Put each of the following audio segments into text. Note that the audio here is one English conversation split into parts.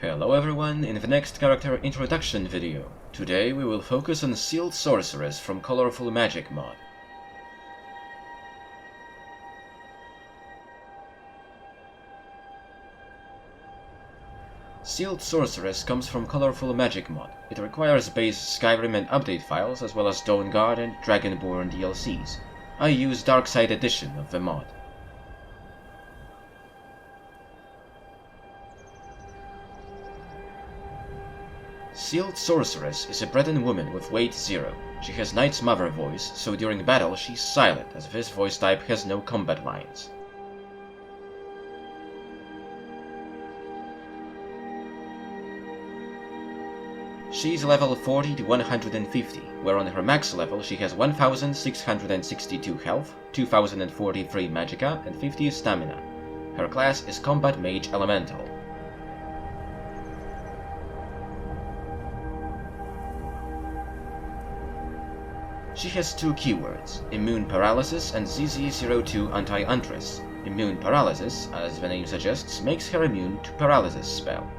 Hello everyone, in the next character introduction video. Today we will focus on Sealed Sorceress from Colorful Magic mod. Sealed Sorceress comes from Colorful Magic mod. It requires base Skyrim and update files as well as Dawnguard and Dragonborn DLCs. I use Darkside edition of the mod. Sealed Sorceress is a Breton woman with weight 0. She has Knight's Mother voice, so during battle she's silent, as this voice type has no combat lines. She's level 40 to 150, where on her max level she has 1662 health, 2043 magicka, and 50 stamina. Her class is Combat Mage Elemental. She has two keywords, Immune Paralysis and ZZ02 Anti-Huntress. Immune Paralysis, as the name suggests, makes her immune to Paralysis spell.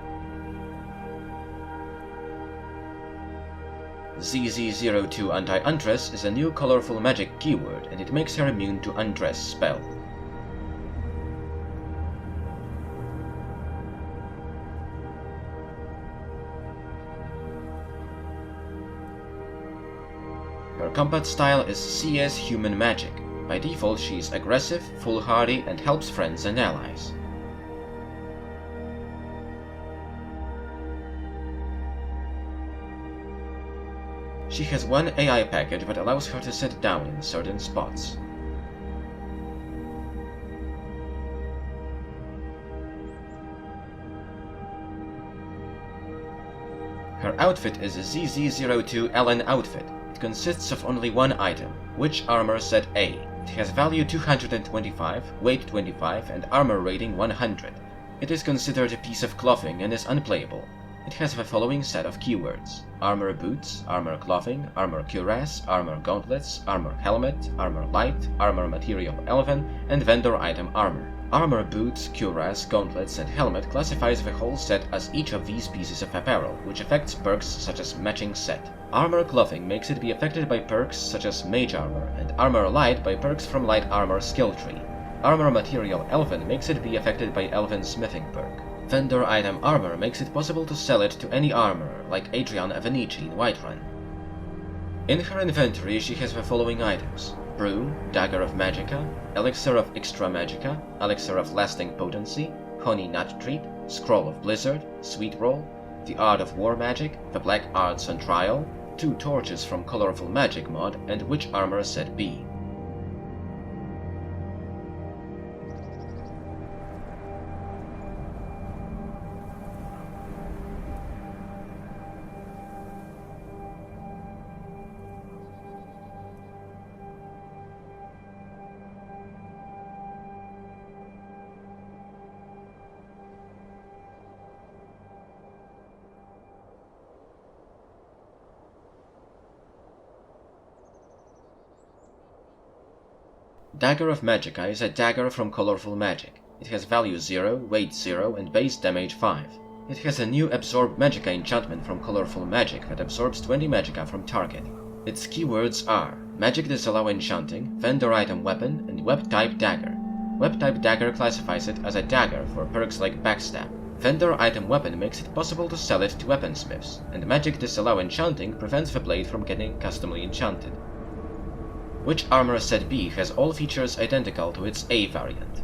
ZZ02 Anti-Huntress is a new colorful magic keyword, and it makes her immune to Undress spell. Her combat style is CS Human Magic. By default she is aggressive, foolhardy, and helps friends and allies. She has one AI package that allows her to sit down in certain spots. Her outfit is a ZZ02 LN outfit. It consists of only one item, Witch Armor Set A. It has value 225, weight 25, and armor rating 100. It is considered a piece of clothing and is unplayable. It has the following set of keywords: Armor Boots, Armor Clothing, Armor Cuirass, Armor Gauntlets, Armor Helmet, Armor Light, Armor Material Elven, and Vendor Item Armor. Armor Boots, Cuirass, Gauntlets, and Helmet classifies the whole set as each of these pieces of apparel, which affects perks such as Matching Set. Armor Clothing makes it be affected by perks such as Mage Armor, and Armor Light by perks from Light Armor skill tree. Armor Material Elven makes it be affected by Elven Smithing perk. Vendor Item Armor makes it possible to sell it to any armorer, like Adrian Avenici in Whiterun. In her inventory she has the following items: Brew, Dagger of Magicka, Elixir of Extra Magicka, Elixir of Lasting Potency, Honey Nut Treat, Scroll of Blizzard, Sweet Roll, the Art of War Magic, the Black Arts on Trial, 2 torches from Colorful Magic mod, and Witch Armor Set B. Dagger of Magicka is a dagger from Colorful Magic. It has value 0, weight 0, and base damage 5. It has a new Absorb Magicka enchantment from Colorful Magic that absorbs 20 magicka from target. Its keywords are Magic Disallow Enchanting, Vendor Item Weapon, and Web-type Dagger. Web-type Dagger classifies it as a dagger for perks like Backstab. Vendor Item Weapon makes it possible to sell it to weaponsmiths, and Magic Disallow Enchanting prevents the blade from getting customly enchanted. Witch Armor Set B has all features identical to its A variant.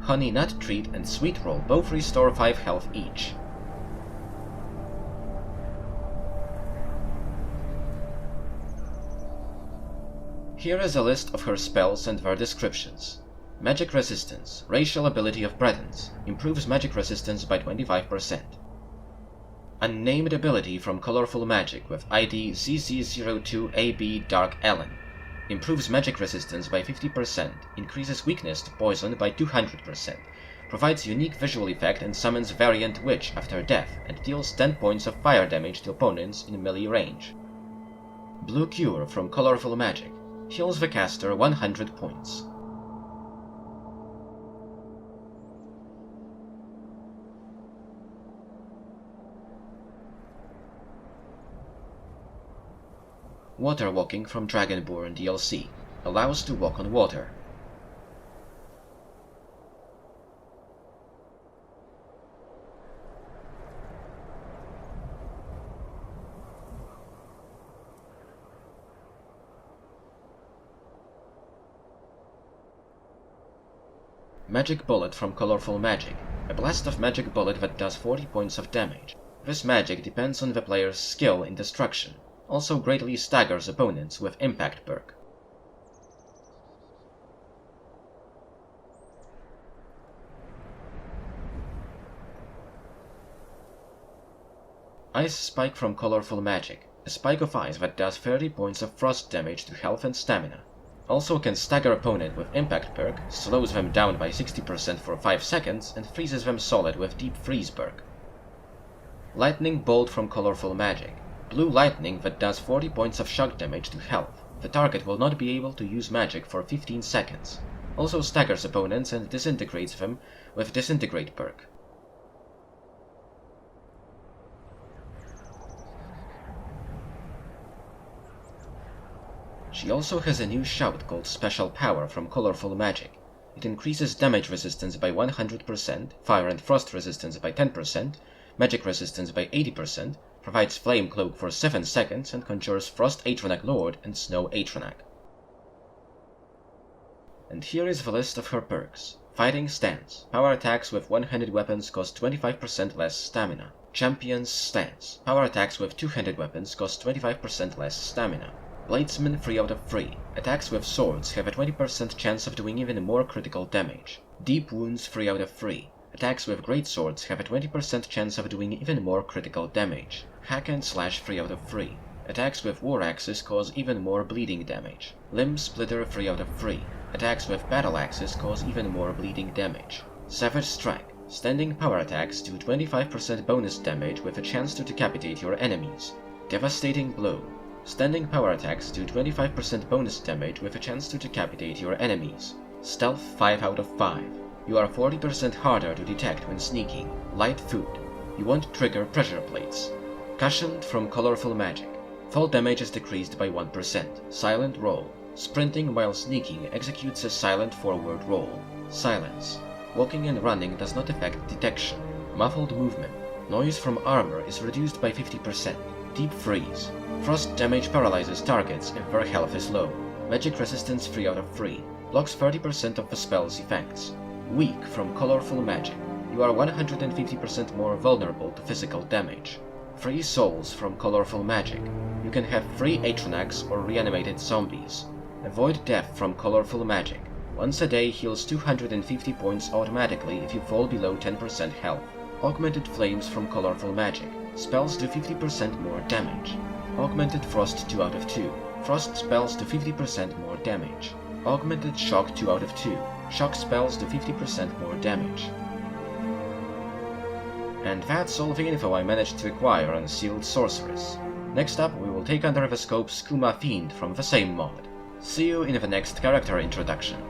Honey Nut Treat and Sweet Roll both restore 5 health each. Here is a list of her spells and their descriptions. Magic Resistance, racial ability of Bretons, improves magic resistance by 25%. Unnamed ability from Colorful Magic with ID ZZ02AB Dark Ellen. Improves magic resistance by 50%, increases weakness to poison by 200%, provides unique visual effect and summons Variant Witch after death and deals 10 points of fire damage to opponents in melee range. Blue Cure from Colorful Magic. Heals the caster 100 points. Water Walking from Dragonborn DLC. Allows to walk on water. Magic Bullet from Colorful Magic. A blast of magic bullet that does 40 points of damage. This magic depends on the player's skill in destruction. Also greatly staggers opponents with Impact perk. Ice Spike from Colorful Magic. A spike of ice that does 30 points of frost damage to health and stamina. Also can stagger opponent with Impact perk, slows them down by 60% for 5 seconds, and freezes them solid with Deep Freeze perk. Lightning Bolt from Colorful Magic. Blue lightning that does 40 points of shock damage to health. The target will not be able to use magic for 15 seconds. Also staggers opponents and disintegrates them with Disintegrate perk. She also has a new shout called Special Power from Colorful Magic. It increases damage resistance by 100%, fire and frost resistance by 10%, magic resistance by 80%, provides Flame Cloak for 7 seconds, and conjures Frost Atronak Lord and Snow Atronak. And here is the list of her perks. Fighting Stance. Power attacks with one-handed weapons cost 25% less stamina. Champion's Stance. Power attacks with two-handed weapons cost 25% less stamina. Bladesman 3 out of 3. Attacks with swords have a 20% chance of doing even more critical damage. Deep Wounds 3 out of 3. Attacks with great swords have a 20% chance of doing even more critical damage. Hack and Slash 3 out of 3. Attacks with war axes cause even more bleeding damage. Limb Splitter 3 out of 3. Attacks with battle axes cause even more bleeding damage. Savage Strike. Standing power attacks do 25% bonus damage with a chance to decapitate your enemies. Devastating Blow. Standing power attacks do 25% bonus damage with a chance to decapitate your enemies. Stealth 5 out of 5. You are 40% harder to detect when sneaking. Light Foot. You won't trigger pressure plates. Cushioned from Colorful Magic. Fall damage is decreased by 1%. Silent Roll. Sprinting while sneaking executes a silent forward roll. Silence. Walking and running does not affect detection. Muffled Movement. Noise from armor is reduced by 50%. Deep Freeze. Frost damage paralyzes targets if their health is low. Magic resistance 3 out of 3. Blocks 30% of the spell's effects. Weak from Colorful Magic. You are 150% more vulnerable to physical damage. Free Souls from Colorful Magic. You can have free Atronachs or reanimated zombies. Avoid Death from Colorful Magic. Once a day heals 250 points automatically if you fall below 10% health. Augmented Flames from Colorful Magic. Spells do 50% more damage. Augmented Frost 2 out of 2. Frost spells do 50% more damage. Augmented Shock 2 out of 2. Shock spells do 50% more damage. And that's all the info I managed to acquire on Sealed Sorceress. Next up, we will take under the scope Skooma Fiend from the same mod. See you in the next character introduction.